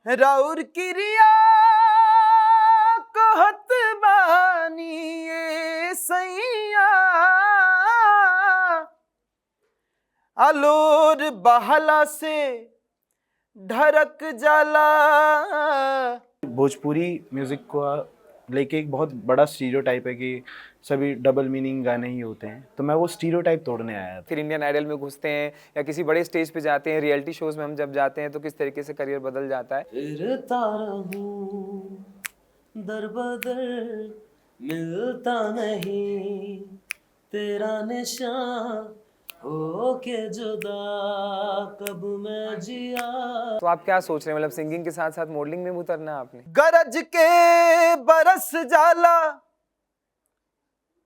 राउर किरिया कहत बानी ये सैया आलोर बहला से ढरक जाला। भोजपुरी म्यूजिक को लेके एक बहुत बड़ा स्टीरियोटाइप है कि सभी डबल मीनिंग गाने ही होते हैं, तो मैं वो स्टीरियोटाइप तोड़ने आया था। फिर इंडियन आइडल में घुसते हैं या किसी बड़े स्टेज पे जाते हैं, रियलिटी शोज में हम जब जाते हैं तो किस तरीके से करियर बदल जाता है। फिरता रहूं दर बदर मिलता नहीं तेरा निशान हो के जुदा कब मैं जिया। तो आप क्या सोच रहे हैं, मतलब सिंगिंग के साथ साथ मॉडलिंग में भी उतरना है आपने? गरज के बरस जाला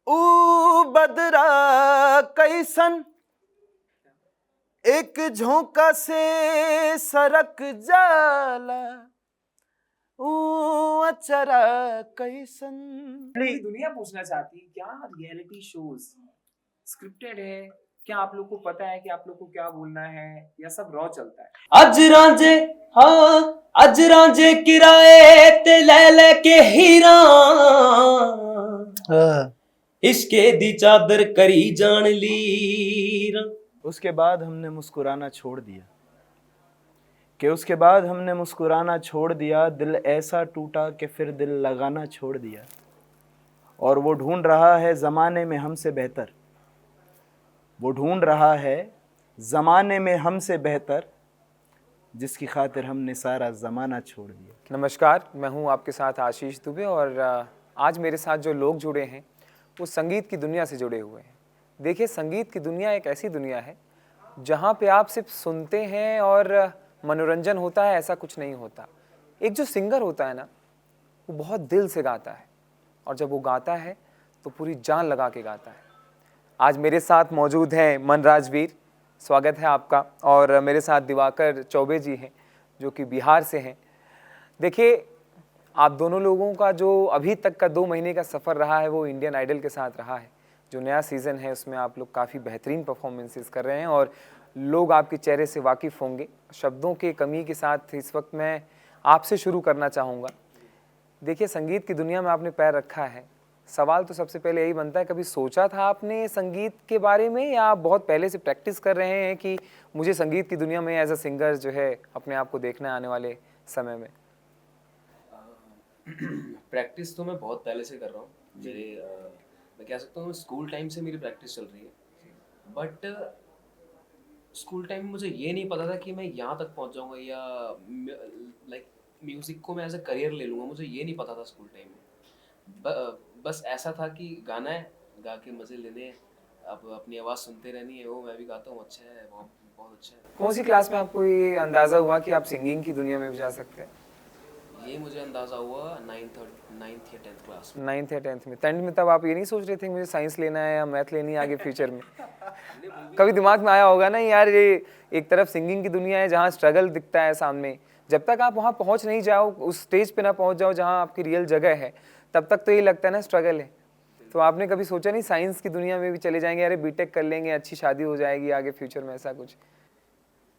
ऊ बदरा कैसन एक झोंका से सरक जाला ऊ अचरा कैसन। पूरी दुनिया पूछना चाहती है क्या रियलिटी शोज स्क्रिप्टेड है, क्या आप लोग को पता है कि आप लोग को क्या बोलना है, या सब रॉ चलता है? अज रांझे हाँ अज रांझे किराए ते ले ले के हीरा इश्के दी चादर करी जान ली। उसके बाद हमने मुस्कुराना छोड़ दिया कि उसके बाद हमने मुस्कुराना छोड़ दिया, दिल ऐसा टूटा कि फिर दिल लगाना छोड़ दिया। और वो ढूंढ रहा है ज़माने में हमसे बेहतर, वो ढूंढ रहा है ज़माने में हमसे बेहतर, जिसकी खातिर हमने सारा ज़माना छोड़ दिया। नमस्कार, मैं हूं आपके साथ आशीष दुबे और आज मेरे साथ जो लोग जुड़े हैं वो संगीत की दुनिया से जुड़े हुए हैं। देखिए, संगीत की दुनिया एक ऐसी दुनिया है जहां पे आप सिर्फ सुनते हैं और मनोरंजन होता है, ऐसा कुछ नहीं होता। एक जो सिंगर होता है ना, वो बहुत दिल से गाता है और जब वो गाता है तो पूरी जान लगा के गाता है। आज मेरे साथ मौजूद हैं मनराज वीर, स्वागत है आपका। और मेरे साथ दिवाकर चौबे जी हैं जो कि बिहार से हैं। देखिए, आप दोनों लोगों का जो अभी तक का 2 महीने का सफ़र रहा है वो इंडियन आइडल के साथ रहा है। जो नया सीज़न है उसमें आप लोग काफ़ी बेहतरीन परफॉर्मेंसेस कर रहे हैं और लोग आपके चेहरे से वाकिफ़ होंगे। शब्दों की कमी के साथ इस वक्त मैं आपसे शुरू करना चाहूँगा। देखिए, संगीत की दुनिया में आपने पैर रखा है, सवाल तो सबसे पहले यही बनता है, कभी सोचा था आपने संगीत के बारे में, या आप बहुत पहले से प्रैक्टिस कर रहे हैं कि मुझे संगीत की दुनिया में एज अ सिंगर जो है अपने आप को देखना है आने वाले समय में? प्रैक्टिस तो मैं बहुत पहले से कर रहा हूँ। मैं कह सकता हूँ स्कूल टाइम से मेरी प्रैक्टिस चल रही है। बट स्कूल टाइम में मुझे ये नहीं पता था कि मैं यहाँ तक पहुँच जाऊँगा या लाइक म्यूज़िक को मैं एज अ करियर ले लूँगा। मुझे ये नहीं पता था स्कूल टाइम में। बस ऐसा था कि गाना है, गा के मज़े लेने हैं, अब अपनी आवाज़ सुनते रहनी है। वो मैं भी गाता हूँ, अच्छा है, बहुत बहुत अच्छा है। कौन सी क्लास में आपको ये अंदाज़ा हुआ कि आप सिंगिंग की दुनिया में भी जा सकते हैं? ये मुझे अंदाज़ा हुआ 9th या 10th क्लास में। 9th या 10th में? 10th में तब आप ये नहीं सोच रहे थे मुझे साइंस लेना है या मैथ लेनी है आगे फ्यूचर में? कभी दिमाग में आया होगा ना यार, ये एक तरफ सिंगिंग की दुनिया है जहाँ स्ट्रगल दिखता है सामने, जब तक आप वहाँ पहुँच नहीं जाओ, उस स्टेज पे ना पहुँच जाओ जहाँ आपकी रियल जगह है, तब तक तो ये लगता है ना स्ट्रगल है। तो आपने कभी सोचा नहीं साइंस की दुनिया में भी चले जाएंगे, अरे बीटेक कर लेंगे, अच्छी शादी हो जाएगी आगे फ्यूचर में, ऐसा कुछ?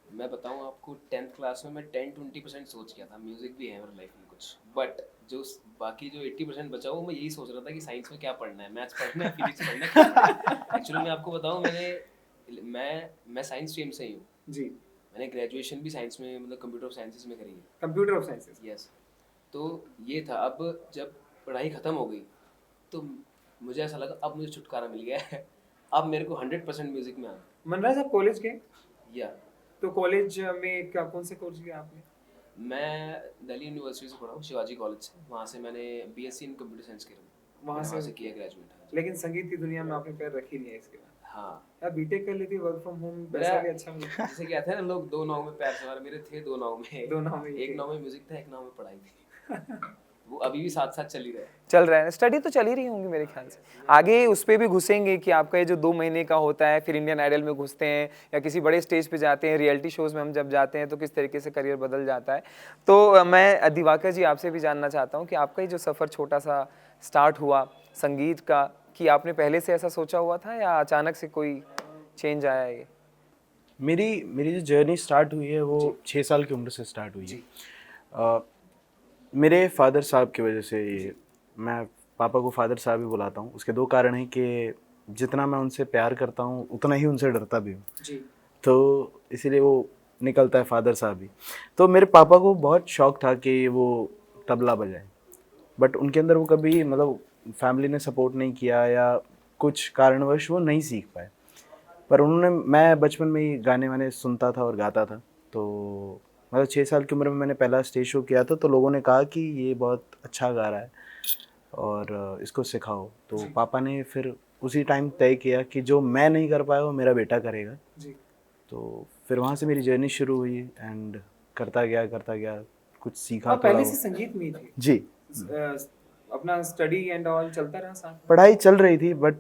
मैं बताऊँ आपको, 10th क्लास में मैं 10-20% सोच किया था, म्यूज़िक भी है मेरी लाइफ में कुछ। बट जो बाकी जो 80% बचा वो मैं यही सोच रहा था कि साइंस में क्या पढ़ना है, मैथ्स पढ़ना है, फिजिक्स पढ़ना है। एक्चुअली मैं आपको बताऊँ, मैं साइंस स्ट्रीम से ही हूँ जी। मैंने ग्रेजुएशन भी साइंस में, मतलब कंप्यूटर ऑफ साइंसेस में करी है। Computer of sciences, yes. तो ये था, अब जब पढ़ाई ख़त्म हो गई तो मुझे ऐसा लगा अब मुझे छुटकारा मिल गया है। अब मेरे को 100% म्यूज़िक में आना। मनराज, आप कॉलेज गए? या तो कॉलेज में क्या कौन से कोर्स किया आपने? मैं दिल्ली यूनिवर्सिटी से पढ़ा हूँ, शिवाजी कॉलेज से। वहाँ से मैंने बीएससी इन कंप्यूटर साइंस करी, वहाँ से किया ग्रेजुएट। लेकिन संगीत की दुनिया में आपने पैर रखी नहीं है इसके बाद? हाँ यार, बीटेक कर लेती, वर्क फ्रॉम होम, पैसा भी अच्छा मिलता। जैसे कहते हैं ना लोग, 2 नाव में पैर सवार, मेरे थे 2 नाव में। 2 नाव में, एक नाव में म्यूजिक था, एक नाव में पढ़ाई थी। वो अभी भी साथ साथ चल ही रहा है। चल रहा है, स्टडी तो चल ही रही होंगी मेरे ख्याल से। आगे उस पर भी घुसेंगे कि आपका ये जो 2 महीने का होता है, फिर इंडियन आइडल में घुसते हैं या किसी बड़े स्टेज पे जाते हैं, रियलिटी शोज़ में हम जब जाते हैं तो किस तरीके से करियर बदल जाता है। तो मैं दिवाकर जी आपसे भी जानना चाहता हूँ कि आपका ये जो सफ़र छोटा सा स्टार्ट हुआ संगीत का, कि आपने पहले से ऐसा सोचा हुआ था या अचानक से कोई चेंज आया? ये मेरी जो जर्नी स्टार्ट हुई है वो 6 साल की उम्र से स्टार्ट हुई है। मेरे फादर साहब की वजह से ये, मैं पापा को फादर साहब ही बुलाता हूँ। उसके दो कारण हैं कि जितना मैं उनसे प्यार करता हूँ उतना ही उनसे डरता भी हूँ, जी तो इसीलिए वो निकलता है फादर साहब ही। तो मेरे पापा को बहुत शौक था कि वो तबला बजाए, बट उनके अंदर वो कभी मतलब फैमिली ने सपोर्ट नहीं किया या कुछ कारणवश वो नहीं सीख पाए। पर उन्होंने, मैं बचपन में ही गाने वाने सुनता था और गाता था, तो मतलब 6 साल की उम्र में मैंने पहला स्टेज शो किया था, तो लोगों ने कहा कि ये बहुत अच्छा गा रहा है और इसको सिखाओ। तो पापा ने फिर उसी टाइम तय किया कि जो मैं नहीं कर पाया वो मेरा बेटा करेगा। जी तो फिर वहाँ से मेरी जर्नी शुरू हुई एंड करता गया, कुछ सीखा और थोड़ा पहले बहुत। से संगीत में ही थे? जी, अपना स्टडी एंड ऑल चलता रहा साथ में? पढ़ाई चल रही थी, बट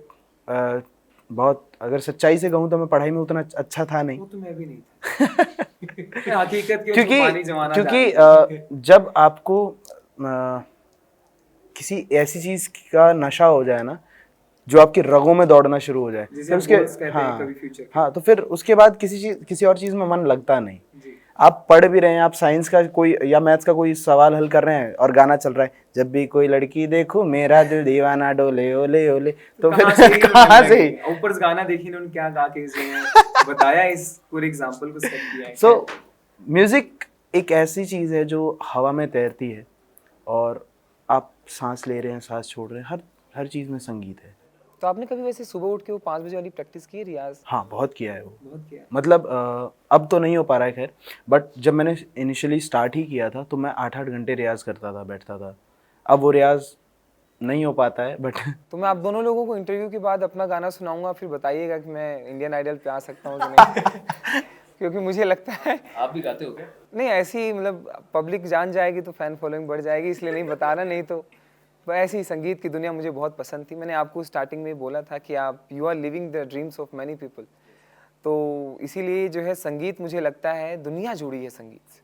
बहुत, अगर सच्चाई से कहूँ तो मैं पढ़ाई में उतना अच्छा था नहीं। वो तो मैं भी नहीं था। हकीकत क्यों क्योंकि छुपानी जमाना क्योंकि जाती है। जब आपको किसी ऐसी चीज का नशा हो जाए ना जो आपकी रगों में दौड़ना शुरू हो जाए, जिसे फिर हम उसके, goals कहते हैं हाँ कभी फ्यूचर के। हाँ, तो फिर उसके बाद किसी और चीज में मन लगता नहीं। जी आप पढ़ भी रहे हैं, आप साइंस का कोई या मैथ्स का कोई सवाल हल कर रहे हैं और गाना चल रहा है, जब भी कोई लड़की देखो मेरा दिल दीवाना डोले ओले ओले, तो कहाँ फिर से ही कहाँ बनने से लगी? ऊपर से गाना देखिए इन्होंने क्या गा के इसमें बताया, इस पूरे एग्जांपल को सेट किया है। सो म्यूजिक एक ऐसी चीज है जो हवा में तैरती है और आप सांस ले रहे हैं, सांस छोड़ रहे हैं, हर चीज में संगीत है। तो आपने कभी वैसे सुबह उठ के वो 5 बजे वाली प्रैक्टिस की है, रियाज? हाँ, बहुत किया है वो। बहुत किया। मतलब अब तो नहीं हो पा रहा है खैर, बट जब मैंने इनिशियली स्टार्ट ही किया था तो मैं 8-8 घंटे रियाज करता था, बैठता था। अब वो रियाज नहीं हो पाता है, बट तो मैं आप दोनों लोगों को इंटरव्यू के बाद अपना गाना सुनाऊंगा, फिर बताइएगा कि मैं इंडियन आइडल पे आ सकता हूँ कि नहीं। क्योंकि मुझे लगता है, आप भी गाते हो क्या? नहीं ऐसे ही मतलब पब्लिक जान जाएगी तो फैन फॉलोइंग बढ़ जाएगी, इसलिए नहीं बता रहा, नहीं तो ऐसे ही संगीत की दुनिया मुझे बहुत पसंद थी। मैंने आपको स्टार्टिंग में बोला था कि आप you are living the dreams of many people, तो इसीलिए जो है संगीत मुझे लगता है दुनिया जुड़ी है संगीत से।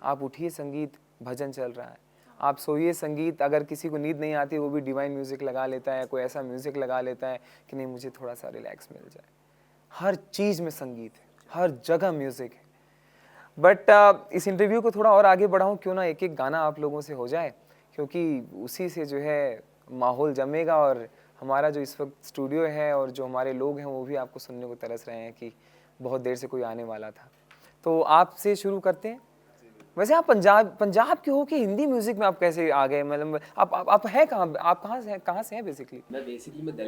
आप उठिए, संगीत भजन चल रहा है, आप सोइए, संगीत, अगर किसी को नींद नहीं आती वो भी डिवाइन म्यूज़िक लगा लेता है, कोई ऐसा म्यूज़िक लगा लेता है कि नहीं मुझे थोड़ा सा रिलैक्स मिल जाए। हर चीज़ में संगीत है, हर जगह म्यूज़िक है। बट इस इंटरव्यू को थोड़ा और आगे बढ़ाऊँ, क्यों ना एक एक गाना आप लोगों से हो जाए, क्योंकि उसी से जो है माहौल जमेगा और हमारा जो इस वक्त स्टूडियो है और जो हमारे लोग हैं वो भी आपको सुनने को तरस रहे हैं कि बहुत देर से कोई आने वाला था। तो आपसे शुरू करते हैं। वैसे आप पंजाब के हो कि हिंदी म्यूजिक में आप कैसे आ गए? मतलब आप है कहाँ, आप कहाँ से हैं बेसिकली? मैं दिल्ली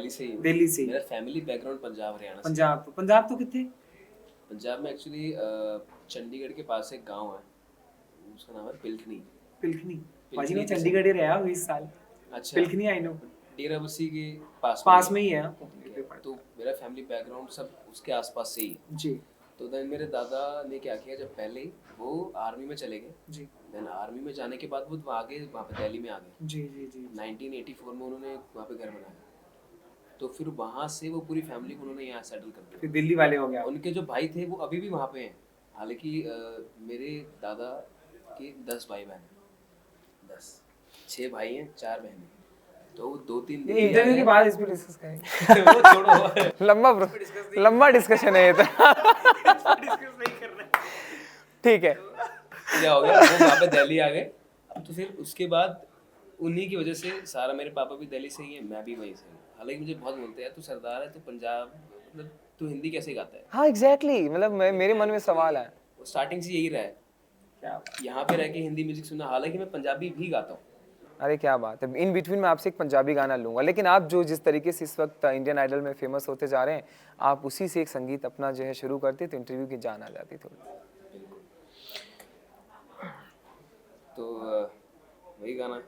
से ही हूँ। दिल्ली से ही। मेरा फैमिली बैकग्राउंड पंजाब हरियाणा से। पंजाब तो कितने? पंजाब में एक्चुअली चंडीगढ़ के पास एक गांव है, उसका नाम है पिलखनी। पिलखनी। भाजी मैं चंडीगढ़ ही रहा हूँ इस साल। अच्छा, पिलखनी आई नो। डेरा बस्सी के पास में ही है। तो मेरा फैमिली बैकग्राउंड सब उसके आसपास से ही है। जी तो देन मेरे दादा ने क्या किया, जब पहले ही वो आर्मी में चले गए, जी देन आर्मी में जाने के बाद वो आगे वहाँ पे दिल्ली में आ गए। जी जी जी 1984 में उन्होंने वहाँ पे घर बनाया, तो फिर वहाँ से वो पूरी फैमिली को उन्होंने यहाँ सेटल कर दिया। फिर दिल्ली वाले हो गया। उनके जो भाई थे वो अभी भी वहाँ पे हैं। हालांकि मेरे दादा के 10 भाई बहन हैं, 6 भाई हैं 4 बहनें। तो 2-3 दिन इंटरव्यू के बाद इस पे डिस्कस करेंगे। वो छोड़ो, लंबा डिस्कशन है ये तो। ठीक है। क्या हो गया, वो वहाँ पे दिल्ली आ गए। तो फिर उसके बाद उन्हीं की वजह से सारा, मेरे पापा भी दिल्ली से ही है, मैं भी वहीं से हूँ। हालांकि मुझे बहुत बोलते हैं तू सरदार है, तू पंजाब, मतलब तू हिंदी कैसे गाता है? हाँ एग्जैक्टली, मतलब मेरे मन में सवाल है। वो स्टार्टिंग से यही रहा है, क्या यहाँ पे रह के हिंदी म्यूजिक सुनना। हालांकि मैं पंजाबी भी गाता हूँ। अरे क्या बात है, इन बिटवीन में आपसे एक पंजाबी गाना लूंगा, लेकिन आप जो जिस तरीके से इस वक्त इंडियन आइडल में फेमस होते जा रहे हैं, आप उसी से एक संगीत अपना जो है शुरू करते तो इंटरव्यू की जान आ जाती थोड़ी। तो वही गाना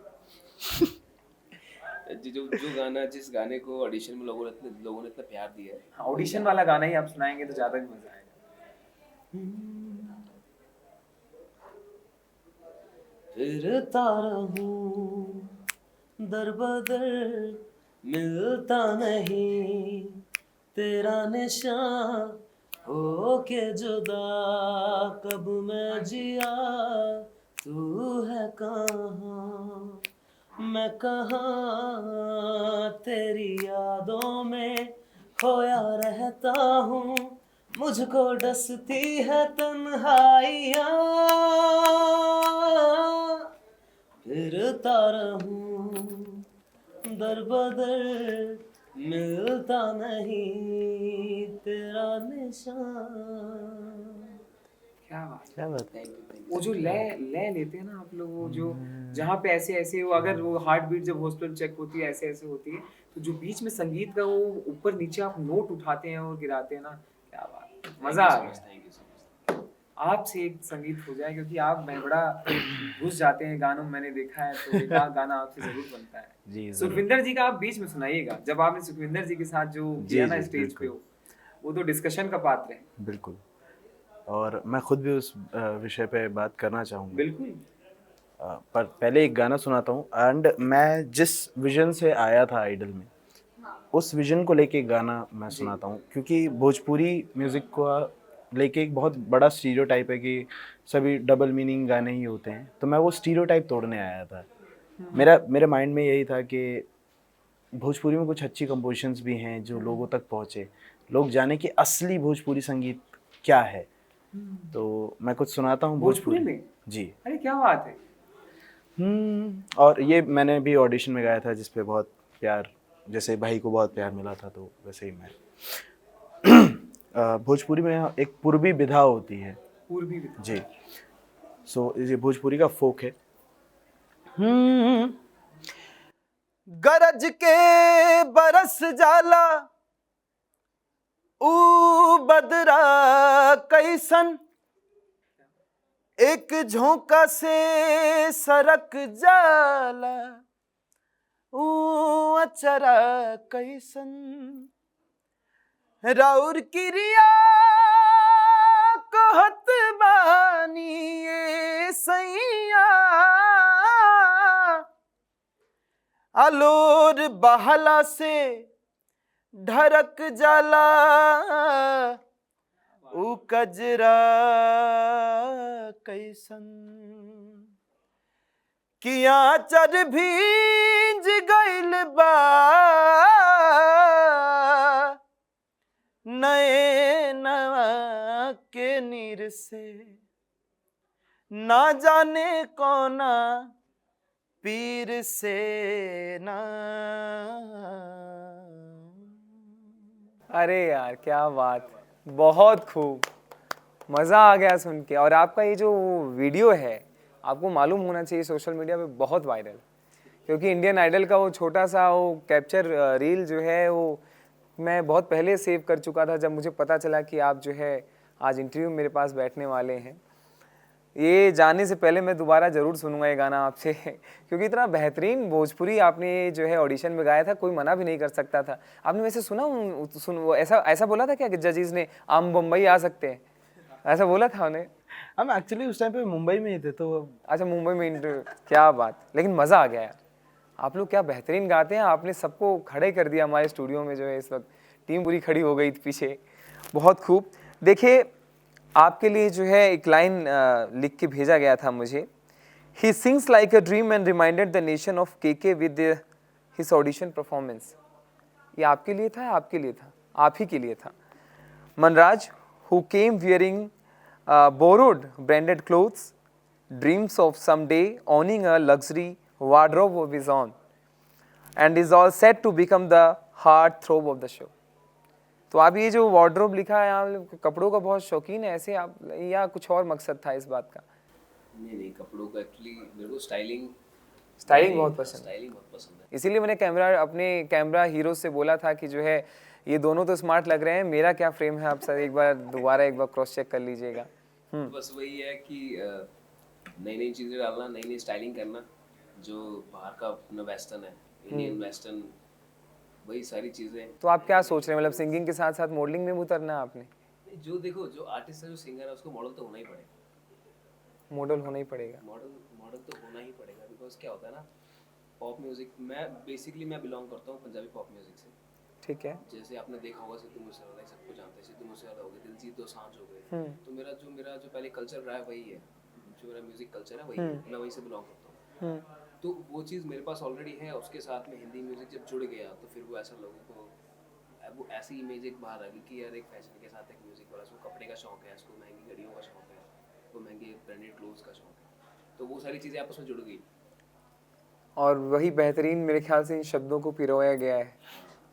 जो गाना, जिस गाने को ऑडिशन में लोगों ने इतना प्यार दिया है। हाँ, ऑडिशन वाला गाना ही आप सुनाएंगे तो ज्यादा भी मजा आएगा। फिरता रहूं दर बदर, मिलता नहीं तेरा निशान, हो के जुदा कब मैं जिया, तू है कहाँ मैं कहाँ, तेरी यादों में खोया रहता हूँ, मुझको डसती है तन्हाइयाँ, फिरता रहूं दर बदर, मिलता नहीं तेरा निशान। क्या बात है। क्या बात। थैंक यू वो जो लय लेते हैं ना आप लोग, वो जो जहाँ पे ऐसे ऐसे वो, अगर वो हार्ट बीट जब हॉस्पिटल चेक होती है ऐसे ऐसे होती है, तो जो बीच में संगीत का वो ऊपर नीचे आप नोट उठाते हैं और गिराते हैं ना, क्या बात है, मजा आ गया। Thank you so much. आपसे एक संगीत हो जाए, क्योंकि आप मैं बड़ा घुस जाते हैं गानों में, मैंने देखा है, तो एक आध गाना आपसे जरूर बनता है। जी जरूर। सुखविंदर जी का आप बीच में सुनाइएगा, जब आपने सुखविंदर जी के साथ जो जी किया ना जी स्टेज पे, बिल्कुल वो तो डिस्कशन का पात्र है। बिल्कुल। और मैं खुद भी उस विषय पे बात करना चाहूँगा। बिल्कुल। पर पहले एक गाना सुनाता हूँ। एंड मैं जिस विजन से आया था आइडल में, उस विजन को लेके एक गाना मैं सुनाता हूँ, क्योंकि भोजपुरी म्यूज़िक को लेके एक बहुत बड़ा स्टीरियोटाइप है कि सभी डबल मीनिंग गाने ही होते हैं। तो मैं वो स्टीरियोटाइप तोड़ने आया था। मेरे माइंड में यही था कि भोजपुरी में कुछ अच्छी कंपोजिशंस भी हैं जो लोगों तक पहुँचे, लोग जाने कि असली भोजपुरी संगीत क्या है। तो मैं कुछ सुनाता हूँ भोजपुरी भोजपुरी। में? जी। अरे क्या बात है। और ये मैंने भी ऑडिशन में गाया था जिस पे बहुत प्यार, जैसे भाई को बहुत प्यार मिला था, तो वैसे ही मैं भोजपुरी में एक पूर्वी विधा होती है। पूर्वी विधा। जी। सो ये भोजपुरी का फोक है। हम्म, गरज के बरस जाला ऊ बदरा कैसन, एक झोंका से सरक जाला ऊ अचरा कैसन, राउर किरिया कहत बानी ये सैया, अलोर बहला से ढरक जाला ऊ कजरा कैसन, किया चर भीज गइल बा नए नवा के नीर से, ना जाने कौना पीर से ना। अरे यार क्या बात, बहुत खूब, मज़ा आ गया सुन के। और आपका ये जो वीडियो है, आपको मालूम होना चाहिए सोशल मीडिया पे बहुत वायरल, क्योंकि इंडियन आइडल का वो छोटा सा वो कैप्चर रील जो है वो मैं बहुत पहले सेव कर चुका था। जब मुझे पता चला कि आप जो है आज इंटरव्यू मेरे पास बैठने वाले हैं, ये जाने से पहले मैं दोबारा ज़रूर सुनूंगा ये गाना आपसे क्योंकि इतना बेहतरीन भोजपुरी आपने जो है ऑडिशन में गाया था, कोई मना भी नहीं कर सकता था। आपने वैसे सुना वो ऐसा ऐसा बोला था क्या कि जजेस ने हम मुंबई आ सकते हैं, ऐसा बोला था उन्हें? हम एक्चुअली उस टाइम पे मुंबई में ही थे, तो अच्छा मुंबई में इंटरव्यू, क्या बात, लेकिन मज़ा आ गया यार। आप लोग क्या बेहतरीन गाते हैं, आपने सबको खड़े कर दिया हमारे स्टूडियो में, जो है इस वक्त टीम पूरी खड़ी हो गई पीछे, बहुत खूब। देखिए आपके लिए जो है एक लाइन लिख के भेजा गया था मुझे, he sings like a dream and reminded the nation of KK with his audition performance. ये आपके लिए था, आपके लिए था, आप ही के लिए था। Manraj who came wearing borrowed branded clothes, dreams of someday owning a luxury wardrobe of his own, and is all set to become the heart throb of the show. तो आप ये जो वार्डरोब लिखा है, आप कपड़ों का बहुत शौकीन है ऐसे आप, या कुछ और मकसद था इस बात का? नहीं कपड़ों का एक्चुअली मेरे को स्टाइलिंग बहुत पसंद है, स्टाइलिंग बहुत पसंद है। इसीलिए मैंने अपने कैमरा हीरो से बोला था कि जो है ये दोनों तो स्मार्ट लग रहे हैं, मेरा क्या फ्रेम है आप सर एक बार दोबारा एक बार क्रॉस चेक कर लीजिएगा। बस वही है कि नई नई चीज़ें डालना, नई नई स्टाइलिंग करना, जो बाहर का अपना वेस्टर्न है, इंडियन वेस्टर्न, वही सारी चीज़ें। तो आप क्या सोच रहे हैं, मतलब सिंगिंग के साथ साथ मॉडलिंग में भी उतरना है आपने? जो देखो जो आर्टिस्ट है, जो सिंगर है, उसको मॉडल तो होना ही पड़ेगा, मॉडल होना ही पड़ेगा। मॉडल तो होना ही पड़ेगा। बिकॉज क्या होता है ना, पॉप म्यूजिक, मैं बिलोंग करता हूँ पंजाबी पॉप म्यूजिक से। ठीक है। जैसे आपने देखा होगा सिद्धू मूसेवाला, सबको जानते हैं, सिद्धू मूसेवाला हो गए, दिलजीत दोसांझ हो गए। तो मेरा जो पहले कल्चर रहा है वही है, जो मेरा म्यूजिक कल्चर है वही है, मैं वहीं से बिलोंग करता हूँ। तो वो चीज़ मेरे पास ऑलरेडी है, उसके साथ में हिंदी म्यूजिक जब जुड़ गया तो फिर वो ऐसा लोगों को वो ऐसी इमेज एक बाहर आ गई कि यार एक फैशन के साथ एक म्यूजिक वाला, उसको कपड़े का शौक है, उसको महंगी घड़ियों का शौक है, उसको महंगे ब्रांडेड क्लोथ्स का शौक है, तो वो सारी चीज़ें आपस में जुड़ गई। और वही बेहतरीन मेरे ख्याल से इन शब्दों को पिरोया गया है।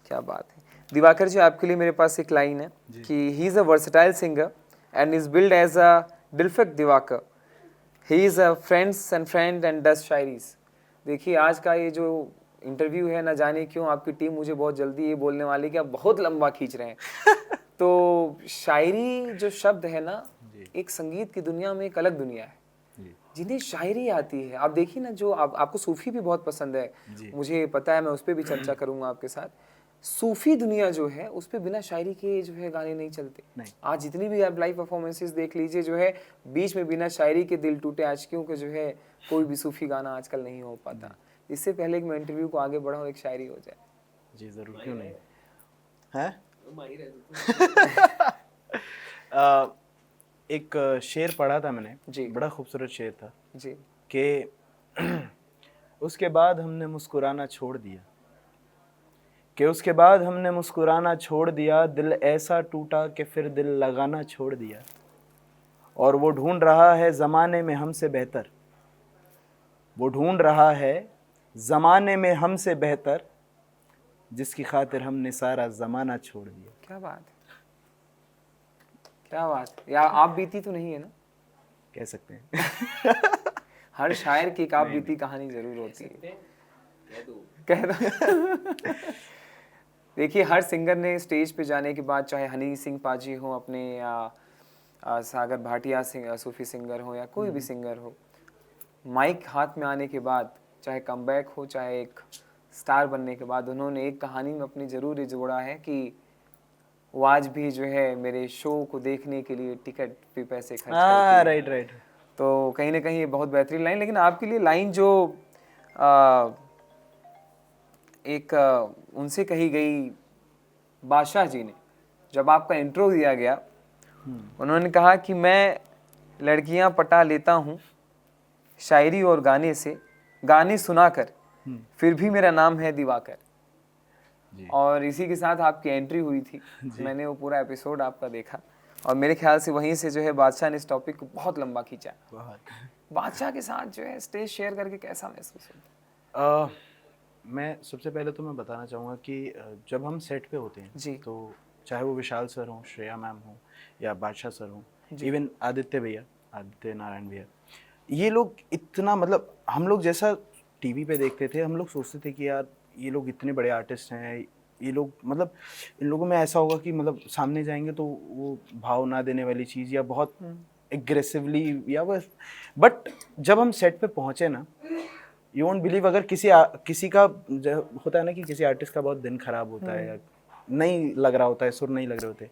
क्या बात है दिवाकर जी, आपके लिए मेरे पास एक लाइन है कि he is a versatile singer and is build as a दिलफक Diwakar, he is a friends and friend and does शायरीज। देखिए आज का ये जो इंटरव्यू है, ना जाने क्यों आपकी टीम मुझे बहुत जल्दी ये बोलने वाली कि आप बहुत लंबा खींच रहे हैं। तो शायरी जो शब्द है ना, एक संगीत की दुनिया में एक अलग दुनिया है। जिन्हें शायरी आती है, आप देखिए ना, जो आपको सूफी भी बहुत पसंद है, मुझे पता है, मैं उस पर भी चर्चा करूंगा आपके साथ। सूफी दुनिया जो है उस पे बिना शायरी के जो है गाने नहीं चलते। आज जितनी भी आप लाइव परफॉर्मेंसेस देख लीजिए, जो है बीच में बिना शायरी के दिल टूटे आशिकों के जो है कोई भी सूफी गाना आजकल नहीं हो पाता। इससे पहले कि मैं इंटरव्यू को आगे बढ़ाऊं, एक शायरी हो जाए। जी जरूर, क्यों नहीं है। माहिर है एक शेर पढ़ा था मैंने जी। बड़ा खूबसूरत शेर था जी। कि उसके बाद हमने मुस्कुराना छोड़ दिया, कि उसके बाद हमने मुस्कुराना छोड़ दिया, दिल ऐसा टूटा कि फिर दिल लगाना छोड़ दिया, और वो ढूंढ रहा है ज़माने में हमसे बेहतर, वो ढूंढ रहा है ज़माने में हमसे बेहतर, जिसकी खातिर हमने सारा ज़माना छोड़ दिया। क्या बात है, क्या बात है। या आप बीती तो नहीं है ना, कह सकते हैं। हर शायर की एक आप बीती कहानी जरूर होती है। कह दो। देखिए हर सिंगर ने स्टेज पे जाने के बाद, चाहे हनी सिंह पाजी हो अपने, या सागर भाटिया सूफी सिंगर हो, या कोई भी सिंगर हो, माइक हाथ में आने के बाद, चाहे कमबैक हो चाहे एक स्टार बनने के बाद, उन्होंने एक कहानी में अपनी जरूर ये जोड़ा है कि वो आज भी जो है मेरे शो को देखने के लिए टिकट पे पैसे खर्च करती है। Right right. तो कहीं ना कहीं ये बहुत बेहतरीन लाइन। लेकिन आपके लिए लाइन जो उनसे कही गई बादशाह जी ने, जब आपका इंट्रो दिया गया, उन्होंने कहा कि मैं लड़कियां पटा लेता हूँ शायरी और गाने से, गाने सुनाकर, फिर भी मेरा नाम है दिवाकर। और इसी के साथ आपकी एंट्री हुई थी। मैंने वो पूरा एपिसोड आपका देखा, और मेरे ख्याल से वहीं से जो है बादशाह ने इस टॉपिक को बहुत लंबा खींचा। बादशाह के साथ जो है स्टेज शेयर करके कैसा महसूस होता? मैं सबसे पहले तो मैं बताना चाहूँगा कि जब हम सेट पे होते हैं जी, तो चाहे वो विशाल सर हों, श्रेया मैम हो, या बादशाह सर हों, इवन आदित्य भैया, आदित्य नारायण भैया, ये लोग इतना, मतलब हम लोग जैसा टीवी पे देखते थे, हम लोग सोचते थे कि यार ये लोग इतने बड़े आर्टिस्ट हैं, ये लोग, मतलब इन लोगों में ऐसा होगा कि मतलब सामने जाएंगे तो वो भाव ना देने वाली चीज़, या बहुत एग्रेसिवली, या बस। बट जब हम सेट पे पहुँचे ना, यू वोंट बिलीव, अगर किसी का होता है ना कि किसी आर्टिस्ट का बहुत दिन खराब होता है, या नहीं लग रहा होता है, सुर नहीं लग रहे होते,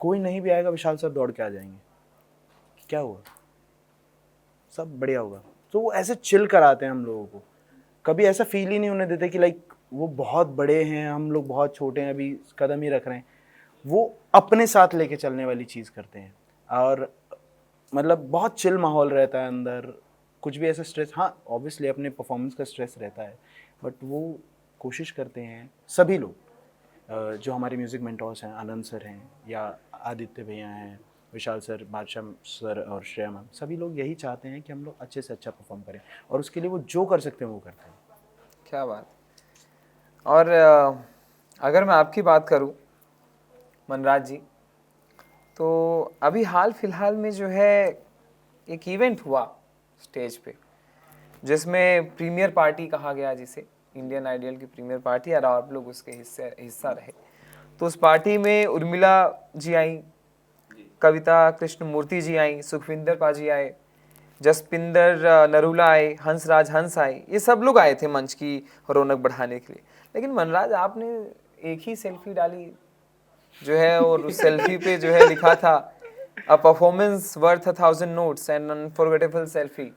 कोई नहीं भी आएगा, विशाल सर दौड़ के आ जाएंगे, क्या हुआ, सब बढ़िया होगा। तो वो ऐसे चिल कराते हैं हम लोगों को, कभी ऐसा फील ही नहीं होने देते कि लाइक वो बहुत बड़े हैं, हम लोग बहुत छोटे हैं, अभी कदम ही रख रहे हैं। वो अपने साथ लेके चलने वाली चीज़ करते हैं, और मतलब बहुत चिल माहौल रहता है अंदर, कुछ भी ऐसा स्ट्रेस, हाँ ऑब्वियसली अपने परफॉर्मेंस का स्ट्रेस रहता है, बट वो कोशिश करते हैं सभी लोग, जो हमारे म्यूज़िक मेंटोर्स हैं, आनंद सर हैं, या आदित्य भैया हैं, विशाल सर, बादशाह सर और श्रेया मैम, सभी लोग यही चाहते हैं कि हम लोग अच्छे से अच्छा परफॉर्म करें, और उसके लिए वो जो कर सकते हैं वो करते हैं। क्या बात। और अगर मैं आपकी बात करूं मनराज जी, तो अभी हाल फिलहाल में जो है एक इवेंट हुआ स्टेज पे, जिसमें प्रीमियर पार्टी कहा गया, जिसे इंडियन आइडल की प्रीमियर पार्टी, और आप लोग उसके हिस्सा रहे। तो उस पार्टी में उर्मिला जी आई, कविता कृष्णमूर्ति जी आई, सुखविंदर पाजी आए, जसपिंदर नरूला आए, हंसराज हंस आए, ये सब लोग आए थे मंच की रौनक बढ़ाने के लिए। लेकिन मनराज, आपने एक ही सेल्फी डाली जो है, और उस सेल्फी पे जो है लिखा था a performance worth 1000 notes and unforgettable selfie,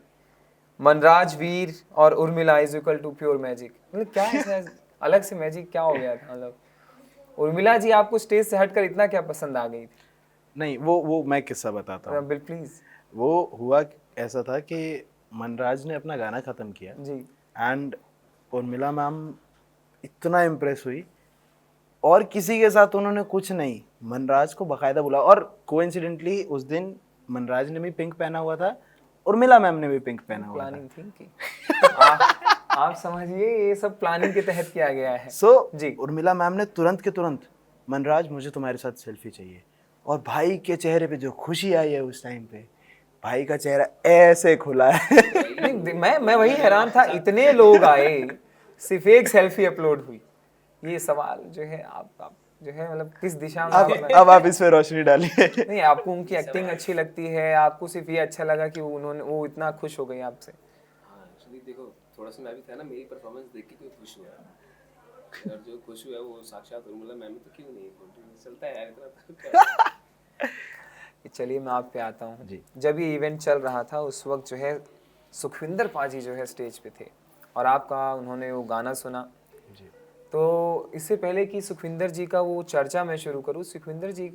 Manraj Veer और Urmila is equal to pure magic. मतलब क्या ऐसा अलग से मैजिक क्या हो गया था? मतलब उर्मिला जी आपको स्टेज से हटकर इतना क्या पसंद आ गई थी? नहीं, वो मैं किस्सा बताता हूँ। Bill please. वो हुआ ऐसा था कि मनराज ने अपना गाना ख़त्म किया जी, एंड उर्मिला मैम इतना इम्प्रेस हुई, और किसी के साथ उन्होंने कुछ नहीं, मनराज को बाकायदा बुला, और कोइंसिडेंटली उस दिन मनराज ने भी पिंक पहना हुआ था, उर्मिला मैम ने भी पिंक पहना हुआ था। प्लानिंग थी कि आप समझिए ये सब प्लानिंग के तहत किया गया है। सो जी। उर्मिला मैम ने तुरंत के तुरंत, मनराज मुझे तुम्हारे साथ सेल्फी चाहिए। और भाई के चेहरे पे जो खुशी आई है उस टाइम पे, भाई का चेहरा ऐसे खुला है। नहीं, मैं वही हैरान था, इतने लोग आए, सिर्फ एक सेल्फी अपलोड हुई। ये सवाल जो है आप जो है मतलब किस दिशा में अब आप इस पे रोशनी डालिए। नहीं, आपको उनकी एक्टिंग अच्छी लगती है, आपको सिर्फ ये अच्छा लगा कि वो इतना खुश हो गई आपसे? हाँ एक्चुअली देखो, थोड़ा सा मैं भी था ना, मेरी परफॉर्मेंस देख के कोई खुश हुआ, और जो खुश हुआ वो साक्षात उर्मिला मैम, तो क्यों नहीं चलता है यार इतना तो क्या। चलिए मैं आप पे आता हूँ। जी। जब ये इवेंट चल रहा था उस वक्त जो है सुखविंदर पाजी जो है स्टेज पे थे और आपका उन्होंने वो गाना सुना। जी। तो इससे पहले कि सुखविंदर जी का वो चर्चा मैं शुरू करूँ, सुखविंदर जी